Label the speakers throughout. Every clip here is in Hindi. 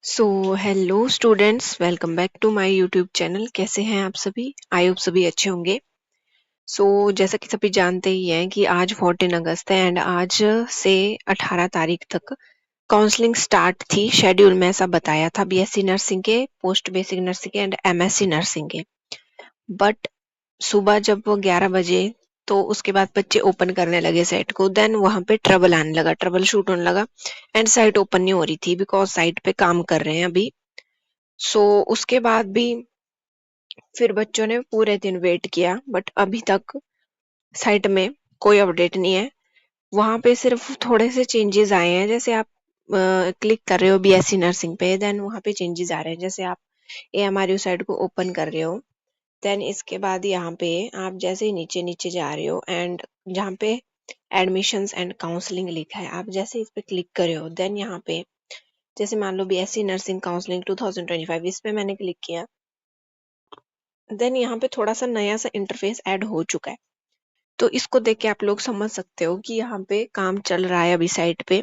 Speaker 1: So hello students, welcome back to my YouTube channel. कैसे हैं आप सभी? आई होप सभी अच्छे होंगे। जैसा कि सभी जानते ही हैं कि आज 14 अगस्त है एंड आज से 18 तारीख तक काउंसलिंग स्टार्ट थी। शेड्यूल में ऐसा बताया था बीएससी नर्सिंग के, पोस्ट बेसिक नर्सिंग के एंड एमएससी नर्सिंग के। बट सुबह जब वो 11 बजे तो उसके बाद बच्चे ओपन करने लगे साइट को, देन वहां पे ट्रबल आने लगा, ट्रबल शूट होने लगा एंड साइट ओपन नहीं हो रही थी बिकॉज साइट पे काम कर रहे हैं अभी। उसके बाद भी फिर बच्चों ने पूरे दिन वेट किया बट अभी तक साइट में कोई अपडेट नहीं है। वहां पे सिर्फ थोड़े से चेंजेस आए हैं। जैसे आप क्लिक कर रहे हो बीएससी नर्सिंग पे, देन वहां पे चेंजेस आ रहे हैं। जैसे आप एएमआरयू साइट को ओपन कर रहे हो, देन इसके बाद यहाँ पे आप जैसे ही नीचे नीचे जा रहे हो एंड जहाँ पे एडमिशंस एंड काउंसलिंग लिखा है, आप जैसे इस पे क्लिक कर रहे हो, देन यहाँ पे जैसे मान लो बीएससी नर्सिंग काउंसलिंग 2025, इस पे मैंने क्लिक किया, देन यहाँ पे थोड़ा सा नया सा इंटरफेस ऐड हो चुका है। तो इसको देख के आप लोग समझ सकते हो कि यहाँ पे काम चल रहा है अभी साइट पे।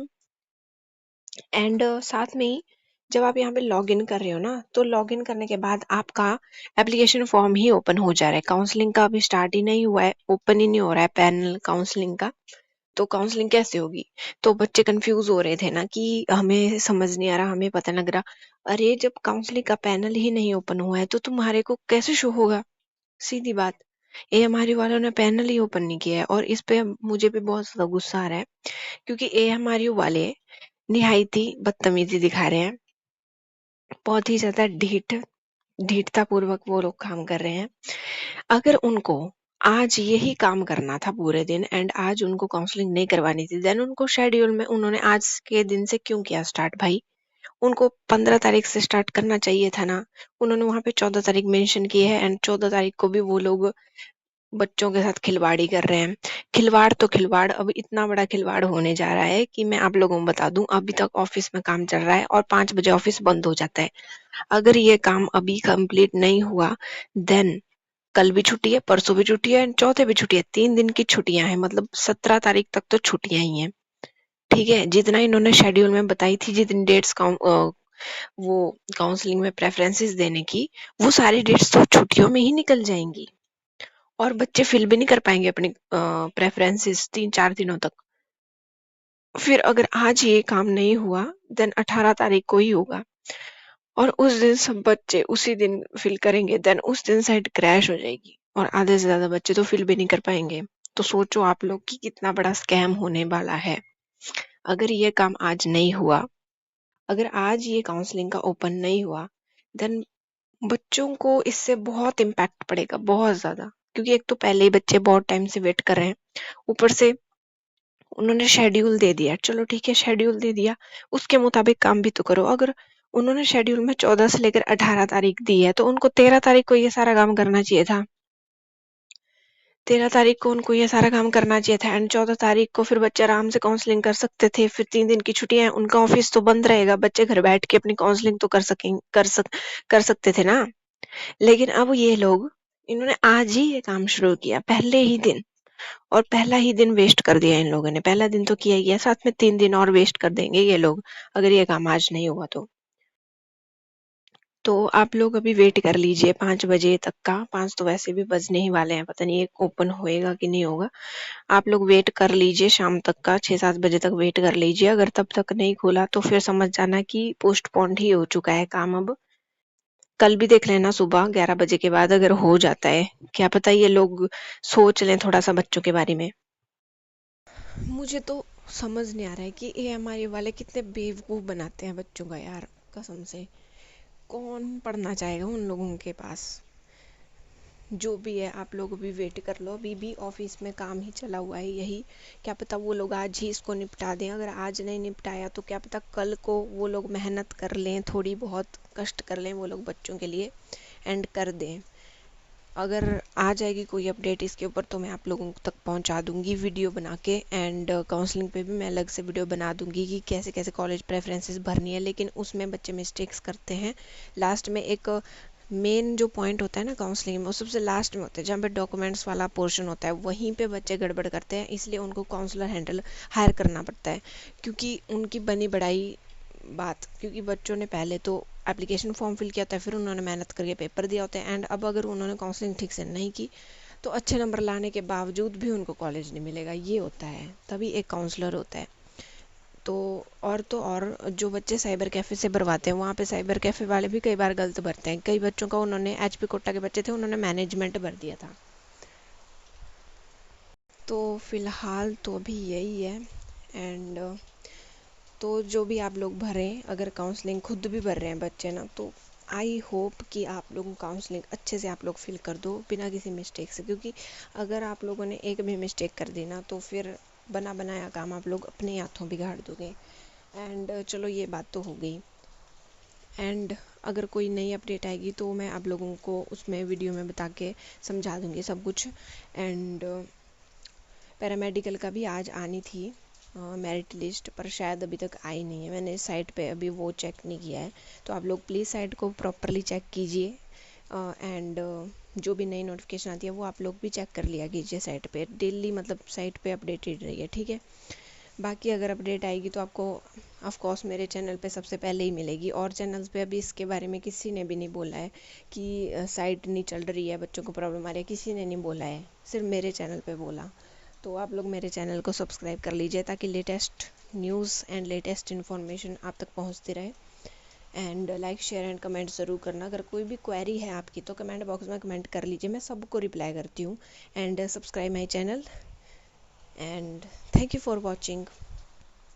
Speaker 1: एंड साथ में ही जब आप यहाँ पे लॉग इन कर रहे हो ना, तो लॉग इन करने के बाद आपका एप्लीकेशन फॉर्म ही ओपन हो जा रहा है। काउंसलिंग का अभी स्टार्ट ही नहीं हुआ है, ओपन ही नहीं हो रहा है पैनल काउंसलिंग का। तो काउंसलिंग कैसे होगी? तो बच्चे कंफ्यूज हो रहे थे ना कि हमें समझ नहीं आ रहा, हमें पता नहीं लग रहा। अरे जब काउंसलिंग का पैनल ही नहीं ओपन हुआ है तो तुम्हारे को कैसे शो होगा? सीधी बात। एएमआरयू वालों ने पैनल ही ओपन नहीं किया है और इस पे मुझे भी बहुत ज्यादा गुस्सा आ रहा है, क्योंकि एएमआरयू वाले निहायती बदतमीजी दिखा रहे हैं। बहुत ही ज्यादा ढीठता पूर्वक वो लोग काम कर रहे हैं। अगर उनको आज यही काम करना था पूरे दिन एंड आज उनको काउंसलिंग नहीं करवानी थी, देन उनको शेड्यूल में उन्होंने आज के दिन से क्यों किया स्टार्ट भाई? उनको 15 तारीख से स्टार्ट करना चाहिए था ना। उन्होंने वहां पे 14 तारीख मेंशन की है एंड 14 तारीख को भी वो लोग बच्चों के साथ खिलवाड़ी कर रहे हैं। खिलवाड़ तो खिलवाड़, अब इतना बड़ा खिलवाड़ होने जा रहा है कि मैं आप लोगों को बता दूं, अभी तक ऑफिस में काम चल रहा है और 5 बजे ऑफिस बंद हो जाता है। अगर ये काम अभी कंप्लीट नहीं हुआ, देन कल भी छुट्टी है, परसों भी छुट्टी है, चौथे भी छुट्टी है, 3 दिन की छुट्टियां हैं, मतलब 17 तारीख तक तो छुट्टियां ही हैं। ठीक है, जितना इन्होंने शेड्यूल में बताई थी, जितनी डेट्स वो काउंसलिंग में प्रेफरेंसेस देने की, वो सारी डेट्स तो छुट्टियों में ही निकल जाएंगी और बच्चे फिल भी नहीं कर पाएंगे अपनी प्रेफरेंसेस 3-4 दिनों तक। फिर अगर आज ये काम नहीं हुआ, देन 18 तारीख को ही होगा और उस दिन सब बच्चे उसी दिन फिल करेंगे, देन उस दिन साइट क्रैश हो जाएगी और आधे से ज्यादा बच्चे तो फिल भी नहीं कर पाएंगे। तो सोचो आप लोग कि कितना बड़ा स्कैम होने वाला है अगर ये काम आज नहीं हुआ। अगर आज ये काउंसलिंग का ओपन नहीं हुआ, देन बच्चों को इससे बहुत इम्पैक्ट पड़ेगा, बहुत ज्यादा। क्योंकि एक तो पहले ही बच्चे बहुत टाइम से वेट कर रहे हैं, ऊपर से उन्होंने शेड्यूल दे दिया। चलो ठीक है, शेड्यूल दे दिया, उसके मुताबिक काम भी तो करो। अगर उन्होंने शेड्यूल में 14 से लेकर 18 तारीख दी है तो उनको 13 तारीख को ये सारा काम करना चाहिए था। 13 तारीख को उनको ये सारा काम करना चाहिए था एंड 14 तारीख को फिर बच्चे आराम से काउंसलिंग कर सकते थे। फिर 3 दिन की छुट्टियां हैं, उनका ऑफिस तो बंद रहेगा, बच्चे घर बैठ के अपनी काउंसलिंग तो कर सकते थे ना। लेकिन अब ये लोग, इन्होंने आज ही ये काम शुरू किया, पहले ही दिन, और पहला ही दिन वेस्ट कर दिया इन लोगों ने। पहला दिन तो किया ही है, साथ में 3 दिन और वेस्ट कर देंगे ये लोग अगर ये काम आज नहीं हुआ तो आप लोग अभी वेट कर लीजिए 5 बजे तक का। 5 तो वैसे भी बजने ही वाले हैं, पता नहीं ये ओपन होएगा कि नहीं होगा। आप लोग वेट कर लीजिए शाम तक का, 6-7 बजे तक वेट कर लीजिए। अगर तब तक नहीं खुला तो फिर समझ जाना कि पोस्टपोन्ड ही हो चुका है काम। अब कल भी देख लेना सुबह 11 बजे के बाद अगर हो जाता है, क्या पता ये लोग सोच लें थोड़ा सा बच्चों के बारे में। मुझे तो समझ नहीं आ रहा है कि एएमआई वाले कितने बेवकूफ बनाते हैं बच्चों का यार, कसम से। कौन पढ़ना चाहेगा उन लोगों के पास? जो भी है आप लोग अभी वेट कर लो, अभी भी ऑफिस में काम ही चला हुआ है यही। क्या पता वो लोग आज ही इसको निपटा दें। अगर आज नहीं निपटाया तो क्या पता कल को वो लोग मेहनत कर लें, थोड़ी बहुत कष्ट कर लें वो लोग बच्चों के लिए एंड कर दें। अगर आ जाएगी कोई अपडेट इसके ऊपर तो मैं आप लोगों तक पहुंचा दूंगी वीडियो बना के। एंड काउंसलिंग पे भी मैं अलग से वीडियो बना दूंगी कि कैसे कैसे कॉलेज प्रेफरेंसेस भरनी है। लेकिन उसमें बच्चे मिस्टेक्स करते हैं। लास्ट में एक मेन जो पॉइंट होता है ना काउंसलिंग में, वो सबसे लास्ट में होता है, जहाँ पे डॉक्यूमेंट्स वाला पोर्शन होता है, वहीं पे बच्चे गड़बड़ करते हैं। इसलिए उनको काउंसलर हायर करना पड़ता है, क्योंकि उनकी बनी बढ़ाई बात, क्योंकि बच्चों ने पहले तो एप्लीकेशन फॉर्म फिल किया होता है, फिर उन्होंने मेहनत करके पेपर दिया होता है, एंड अब अगर उन्होंने काउंसलिंग ठीक से नहीं की तो अच्छे नंबर लाने के बावजूद भी उनको कॉलेज नहीं मिलेगा। ये होता है, तभी एक काउंसलर होता है। तो और जो बच्चे साइबर कैफ़े से भरवाते हैं, वहाँ पे साइबर कैफ़े वाले भी कई बार गलत भरते हैं। कई बच्चों का उन्होंने एचपी कोटा के बच्चे थे, उन्होंने मैनेजमेंट भर दिया था। तो फिलहाल तो अभी यही है। एंड तो जो भी आप लोग भरें, अगर काउंसलिंग खुद भी भर रहे हैं बच्चे ना, तो आई होप कि आप लोगों काउंसलिंग अच्छे से आप लोग फिल कर दो बिना किसी मिस्टेक से, क्योंकि अगर आप लोगों ने एक भी मिस्टेक कर दी ना, तो फिर बना बनाया काम आप लोग अपने हाथों बिगाड़ दोगे। एंड चलो ये बात तो हो गई। एंड अगर कोई नई अपडेट आएगी तो मैं आप लोगों को उसमें वीडियो में बता के समझा दूँगी सब कुछ। एंड पैरामेडिकल का भी आज आनी थी मेरिट लिस्ट, पर शायद अभी तक आई नहीं है। मैंने साइट पे अभी वो चेक नहीं किया है, तो आप लोग प्लीज़ साइट को प्रॉपरली चेक कीजिए। एंड जो भी नई नोटिफिकेशन आती है वो आप लोग भी चेक कर लिया कीजिए साइट पे डेली, मतलब साइट पे अपडेटेड रहिए, ठीक है। बाकी अगर अपडेट आएगी तो आपको ऑफ कोर्स मेरे चैनल पे सबसे पहले ही मिलेगी, और चैनल्स पे अभी इसके बारे में किसी ने भी नहीं बोला है कि साइट नहीं चल रही है, बच्चों को प्रॉब्लम आ रही है, किसी ने नहीं बोला है, सिर्फ मेरे चैनल पे बोला। तो आप लोग मेरे चैनल को सब्सक्राइब कर लीजिए ताकि latest news and latest information आप तक पहुंचती रहे। And like share and comment ज़रूर करना। अगर कोई भी क्वेरी है आपकी तो कमेंट बॉक्स में कमेंट कर लीजिए, मैं सबको रिप्लाई करती हूँ। And subscribe my channel. And thank you for watching.